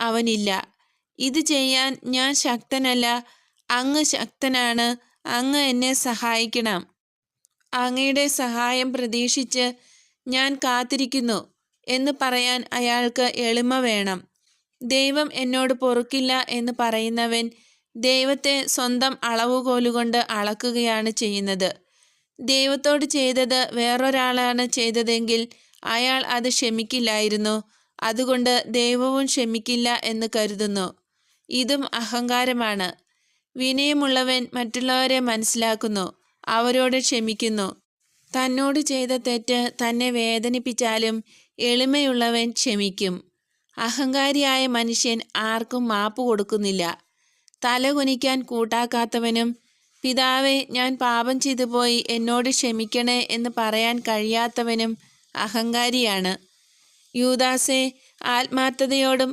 അവനില്ല. ഇത് ചെയ്യാൻ ഞാൻ ശക്തനല്ല, അങ്ങ് ശക്തനാണ്, അങ്ങ് എന്നെ സഹായിക്കണം. അങ്ങയുടെ സഹായം പ്രതീക്ഷിച്ച് ഞാൻ കാത്തിരിക്കുന്നു എന്ന് പറയാൻ അയാൾക്ക് എളിമ വേണം. ദൈവം എന്നോട് പൊറുക്കില്ല എന്ന് പറയുന്നവൻ ദൈവത്തെ സ്വന്തം അളവുകോലുകൊണ്ട് അളക്കുകയാണ് ചെയ്യുന്നത്. ദൈവത്തോട് ചെയ്തത് വേറൊരാളാണ് ചെയ്തതെങ്കിൽ അയാൾ അത് ക്ഷമിക്കില്ലായിരുന്നു. അതുകൊണ്ട് ദൈവവും ക്ഷമിക്കില്ല എന്ന് കരുതുന്നു. ഇതും അഹങ്കാരമാണ്. വിനയമുള്ളവൻ മറ്റുള്ളവരെ മനസ്സിലാക്കുന്നു, അവരോട് ക്ഷമിക്കുന്നു. തന്നോട് ചെയ്ത തെറ്റ് തന്നെ വേദനിപ്പിച്ചാലും എളിമയുള്ളവൻ ക്ഷമിക്കും. അഹങ്കാരിയായ മനുഷ്യൻ ആർക്കും മാപ്പ് കൊടുക്കുന്നില്ല. തലകുനിക്കാൻ കൂട്ടാക്കാത്തവനും പിതാവേ, ഞാൻ പാപം ചെയ്തു പോയി, എന്നോട് ക്ഷമിക്കണേ എന്ന് പറയാൻ കഴിയാത്തവനും അഹങ്കാരിയാണ്. യൂദാസേ, ആത്മാർത്ഥതയോടും